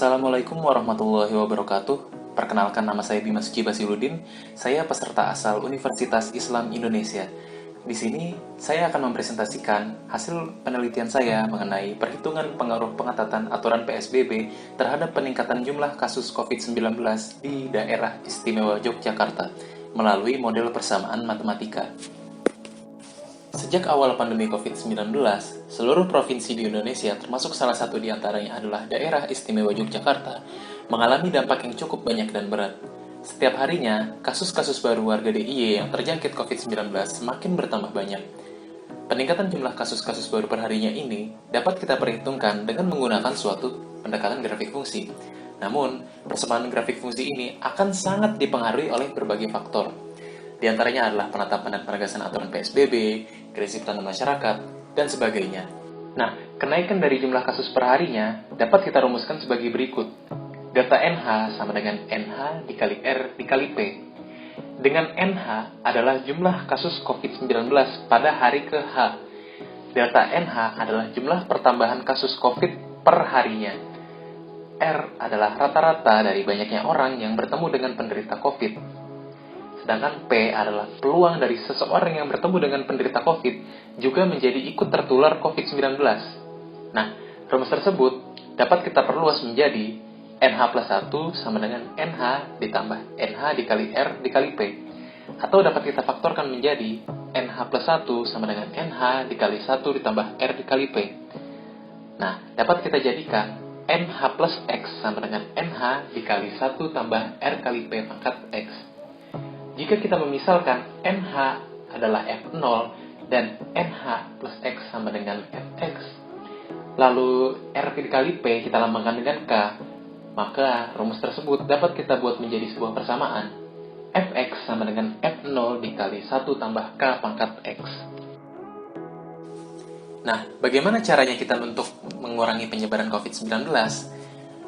Assalamualaikum warahmatullahi wabarakatuh. Perkenalkan, nama saya Bimas J. Basiludin. Saya peserta asal Universitas Islam Indonesia. Di sini, saya akan mempresentasikan hasil penelitian saya mengenai perhitungan pengaruh pengetatan aturan PSBB terhadap peningkatan jumlah kasus COVID-19 di daerah istimewa Yogyakarta melalui model persamaan matematika. Sejak awal pandemi COVID-19, seluruh provinsi di Indonesia, termasuk salah satu di antaranya adalah daerah istimewa Yogyakarta, mengalami dampak yang cukup banyak dan berat. Setiap harinya, kasus-kasus baru warga DIY yang terjangkit COVID-19 semakin bertambah banyak. Peningkatan jumlah kasus-kasus baru perharinya ini dapat kita perhitungkan dengan menggunakan suatu pendekatan grafik fungsi. Namun, persamaan grafik fungsi ini akan sangat dipengaruhi oleh berbagai faktor. Di antaranya adalah penetapan dan penegasan aturan PSBB, kedisiplinan masyarakat, dan sebagainya. Nah, kenaikan dari jumlah kasus perharinya dapat kita rumuskan sebagai berikut. Data NH sama dengan NH dikali R dikali P. Dengan NH adalah jumlah kasus COVID-19 pada hari ke-H. Data NH adalah jumlah pertambahan kasus COVID per harinya. R adalah rata-rata dari banyaknya orang yang bertemu dengan penderita COVID. Sedangkan P adalah peluang dari seseorang yang bertemu dengan penderita COVID juga menjadi ikut tertular COVID-19. Nah, rumus tersebut dapat kita perluas menjadi NH plus 1 sama dengan NH ditambah NH dikali R dikali P. Atau dapat kita faktorkan menjadi NH plus 1 sama dengan NH dikali 1 ditambah R dikali P. Nah, dapat kita jadikan NH plus X sama dengan NH dikali 1 tambah R kali P pangkat X. Jika kita memisalkan NH adalah F0 dan NH plus X sama dengan Fx, lalu R dikali P kita lambangkan dengan K, maka rumus tersebut dapat kita buat menjadi sebuah persamaan. Fx sama dengan F0 dikali 1 tambah K pangkat X. Nah, bagaimana caranya kita untuk mengurangi penyebaran COVID-19?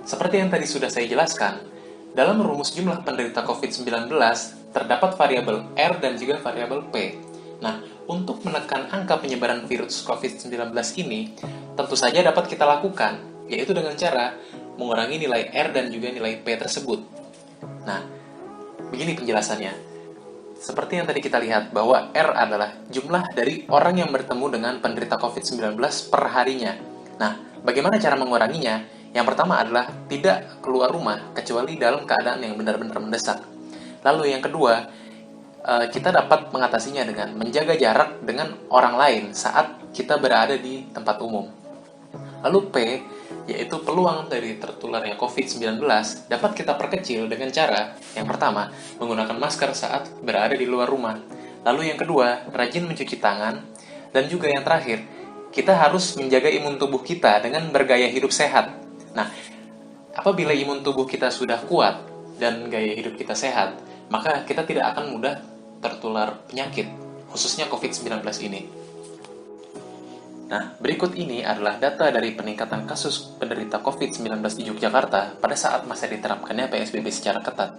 Seperti yang tadi sudah saya jelaskan, dalam rumus jumlah penderita COVID-19, terdapat variabel R dan juga variabel P. Nah, untuk menekan angka penyebaran virus COVID-19 ini, tentu saja dapat kita lakukan, yaitu dengan cara mengurangi nilai R dan juga nilai P tersebut. Nah, begini penjelasannya. Seperti yang tadi kita lihat, bahwa R adalah jumlah dari orang yang bertemu dengan penderita COVID-19 per harinya. Nah, bagaimana cara menguranginya? Yang pertama adalah tidak keluar rumah, kecuali dalam keadaan yang benar-benar mendesak. Lalu yang kedua, kita dapat mengatasinya dengan menjaga jarak dengan orang lain saat kita berada di tempat umum. Lalu P, yaitu peluang dari tertularnya COVID-19, dapat kita perkecil dengan cara, yang pertama, menggunakan masker saat berada di luar rumah. Lalu yang kedua, rajin mencuci tangan. Dan juga yang terakhir, kita harus menjaga imun tubuh kita dengan bergaya hidup sehat. Nah, apabila imun tubuh kita sudah kuat dan gaya hidup kita sehat, maka kita tidak akan mudah tertular penyakit, khususnya COVID-19 ini. Nah, berikut ini adalah data dari peningkatan kasus penderita COVID-19 di Yogyakarta pada saat masa diterapkannya PSBB secara ketat.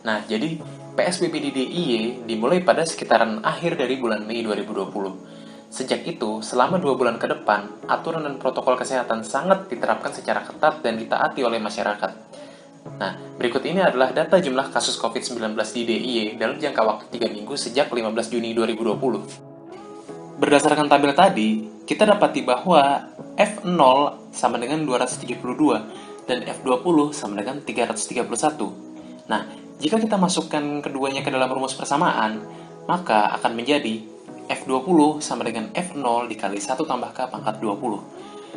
Nah, jadi PSBB di DIY dimulai pada sekitaran akhir dari bulan Mei 2020. Sejak itu, selama 2 bulan ke depan, aturan dan protokol kesehatan sangat diterapkan secara ketat dan ditaati oleh masyarakat. Nah, berikut ini adalah data jumlah kasus COVID-19 di DIY dalam jangka waktu 3 minggu sejak 15 Juni 2020. Berdasarkan tabel tadi, kita dapati bahwa F0 sama dengan 272 dan F20 sama dengan 331. Nah, jika kita masukkan keduanya ke dalam rumus persamaan, maka akan menjadi F20 sama dengan F0 dikali 1 tambah K pangkat 20.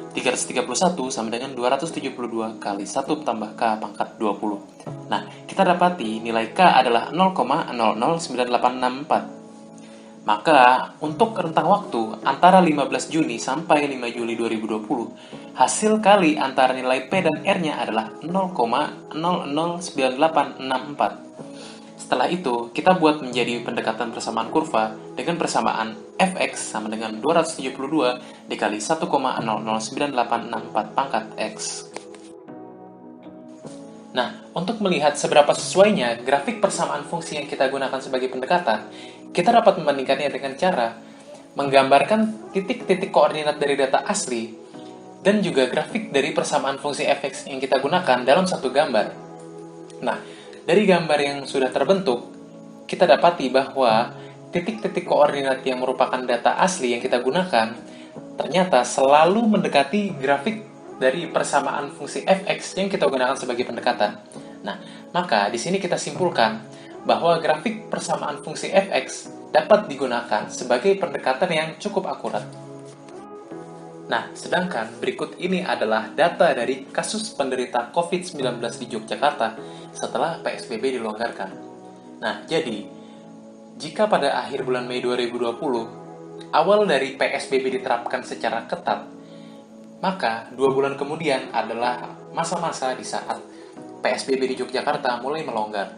331 sama dengan 272 kali 1 tambah K pangkat 20. Nah, kita dapati nilai K adalah 0,009864. Maka, untuk rentang waktu antara 15 Juni sampai 5 Juli 2020, hasil kali antara nilai P dan R-nya adalah 0,009864. Setelah itu, kita buat menjadi pendekatan persamaan kurva dengan persamaan Fx sama dengan 272 dikali 1,009864 pangkat X. Nah, untuk melihat seberapa sesuainya grafik persamaan fungsi yang kita gunakan sebagai pendekatan, kita dapat membandingkannya dengan cara menggambarkan titik-titik koordinat dari data asli dan juga grafik dari persamaan fungsi fx yang kita gunakan dalam satu gambar. Nah, dari gambar yang sudah terbentuk, kita dapati bahwa titik-titik koordinat yang merupakan data asli yang kita gunakan ternyata selalu mendekati grafik dari persamaan fungsi fx yang kita gunakan sebagai pendekatan. Nah, maka di sini kita simpulkan bahwa grafik persamaan fungsi fx dapat digunakan sebagai pendekatan yang cukup akurat. Nah, sedangkan berikut ini adalah data dari kasus penderita COVID-19 di Yogyakarta setelah PSBB dilonggarkan. Nah, jadi, jika pada akhir bulan Mei 2020, awal dari PSBB diterapkan secara ketat, maka 2 bulan kemudian adalah masa-masa di saat PSBB di Yogyakarta mulai melonggar,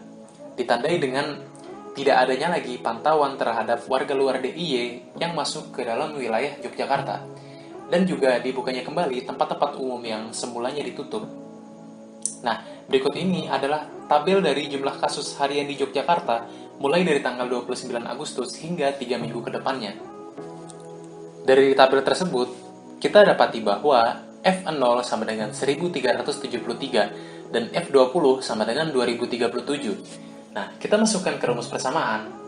ditandai dengan tidak adanya lagi pantauan terhadap warga luar DIY yang masuk ke dalam wilayah Yogyakarta, dan juga dibukanya kembali tempat-tempat umum yang semulanya ditutup. Nah, berikut ini adalah tabel dari jumlah kasus harian di Yogyakarta mulai dari tanggal 29 Agustus hingga 3 minggu ke depannya. Dari tabel tersebut, kita dapati bahwa F0 sama dengan 1373 dan F20 sama dengan 2037. Nah, kita masukkan ke rumus persamaan.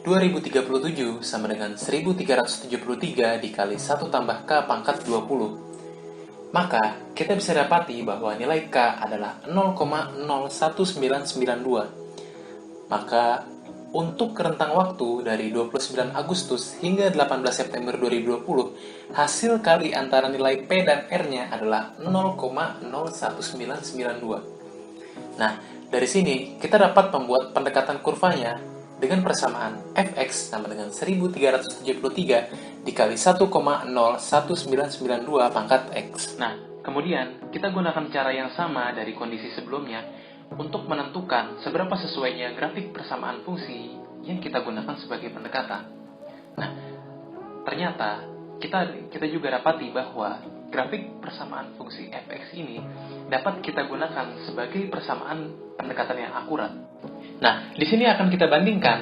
2037 sama dengan 1373 dikali 1 tambah K pangkat 20. Maka, kita bisa dapati bahwa nilai K adalah 0,01992. Maka, untuk rentang waktu dari 29 Agustus hingga 18 September 2020, hasil kali antara nilai P dan R-nya adalah 0,01992. Nah, dari sini kita dapat membuat pendekatan kurvanya dengan persamaan fx sama dengan 1373 dikali 1,01992 pangkat x. Nah, kemudian kita gunakan cara yang sama dari kondisi sebelumnya untuk menentukan seberapa sesuainya grafik persamaan fungsi yang kita gunakan sebagai pendekatan. Nah, ternyata kita juga dapati bahwa grafik persamaan fungsi fx ini dapat kita gunakan sebagai persamaan pendekatan yang akurat. Nah, di sini akan kita bandingkan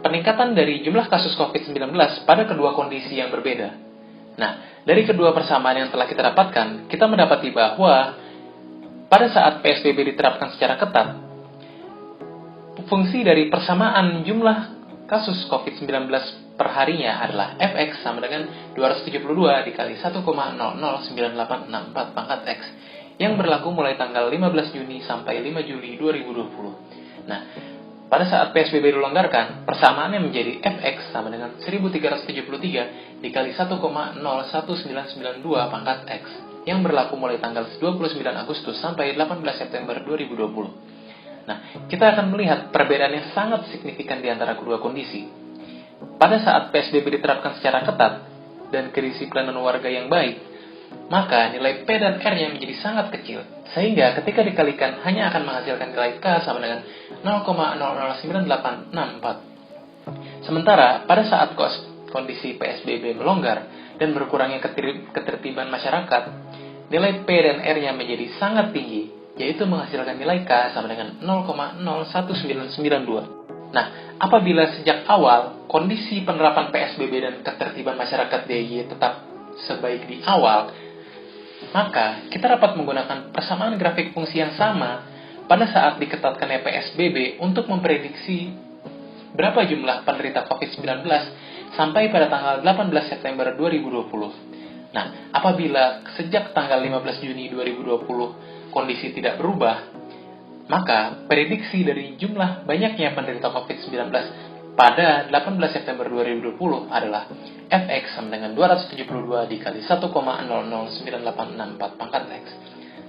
peningkatan dari jumlah kasus COVID-19 pada kedua kondisi yang berbeda. Nah, dari kedua persamaan yang telah kita dapatkan, kita mendapati bahwa pada saat PSBB diterapkan secara ketat, fungsi dari persamaan jumlah kasus COVID-19 per harinya adalah fx sama dengan 272 dikali 1,009864 pangkat x yang berlaku mulai tanggal 15 Juni sampai 5 Juli 2020. Nah, pada saat PSBB dilonggarkan, persamaannya menjadi fx sama dengan 1373 dikali 1,01992 pangkat x yang berlaku mulai tanggal 29 Agustus sampai 18 September 2020. Nah, kita akan melihat perbedaan yang sangat signifikan di antara kedua kondisi. Pada saat PSBB diterapkan secara ketat dan kedisiplinan warga yang baik, maka nilai P dan R-nya menjadi sangat kecil, sehingga ketika dikalikan hanya akan menghasilkan nilai K sama dengan 0,009864. Sementara pada saat kondisi PSBB melonggar dan berkurangnya ketertiban masyarakat, nilai P dan R-nya menjadi sangat tinggi, yaitu menghasilkan nilai K sama dengan 0,01992. Nah, apabila sejak awal kondisi penerapan PSBB dan ketertiban masyarakat DIY tetap sebaik di awal, maka kita dapat menggunakan persamaan grafik fungsi yang sama pada saat diketatkannya PSBB untuk memprediksi berapa jumlah penderita COVID-19 sampai pada tanggal 18 September 2020. Nah, apabila sejak tanggal 15 Juni 2020 kondisi tidak berubah, maka prediksi dari jumlah banyaknya penderita COVID-19 pada 18 September 2020 adalah fx sama dengan 272 dikali 1,009864 pangkat x.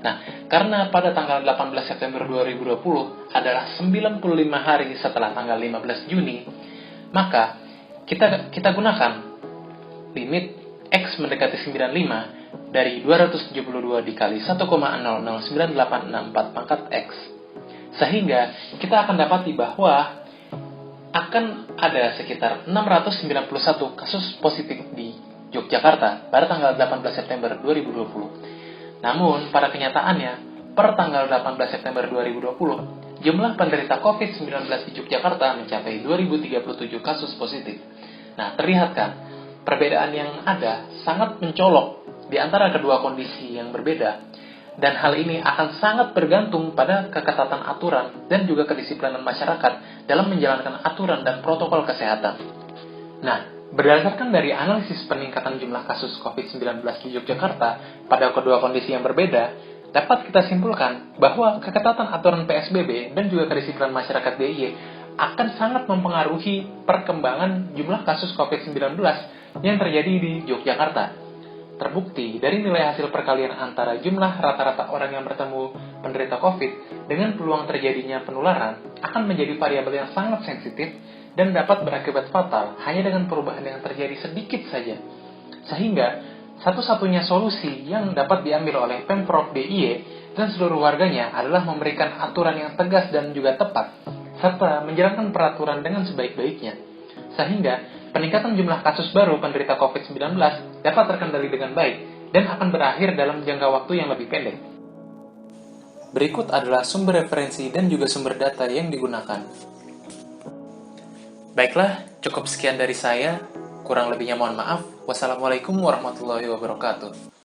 Nah, karena pada tanggal 18 September 2020 adalah 95 hari setelah tanggal 15 Juni, maka kita gunakan limit x mendekati 95 dari 272 dikali 1,009864 pangkat x. Sehingga kita akan dapati bahwa akan ada sekitar 691 kasus positif di Yogyakarta pada tanggal 18 September 2020. Namun, pada kenyataannya, per tanggal 18 September 2020, jumlah penderita COVID-19 di Yogyakarta mencapai 2037 kasus positif. Nah, terlihat kan, perbedaan yang ada sangat mencolok di antara kedua kondisi yang berbeda, dan hal ini akan sangat bergantung pada keketatan aturan dan juga kedisiplinan masyarakat dalam menjalankan aturan dan protokol kesehatan. Nah, berdasarkan dari analisis peningkatan jumlah kasus COVID-19 di Yogyakarta pada kedua kondisi yang berbeda, dapat kita simpulkan bahwa keketatan aturan PSBB dan juga kedisiplinan masyarakat DIY akan sangat mempengaruhi perkembangan jumlah kasus COVID-19 yang terjadi di Yogyakarta. Terbukti dari nilai hasil perkalian antara jumlah rata-rata orang yang bertemu penderita COVID dengan peluang terjadinya penularan akan menjadi variabel yang sangat sensitif dan dapat berakibat fatal hanya dengan perubahan yang terjadi sedikit saja. Sehingga satu-satunya solusi yang dapat diambil oleh Pemprov DIY dan seluruh warganya adalah memberikan aturan yang tegas dan juga tepat, serta menjalankan peraturan dengan sebaik-baiknya. Sehingga peningkatan jumlah kasus baru penderita COVID-19 dapat terkendali dengan baik dan akan berakhir dalam jangka waktu yang lebih pendek. Berikut adalah sumber referensi dan juga sumber data yang digunakan. Baiklah, cukup sekian dari saya. Kurang lebihnya mohon maaf. Wassalamualaikum warahmatullahi wabarakatuh.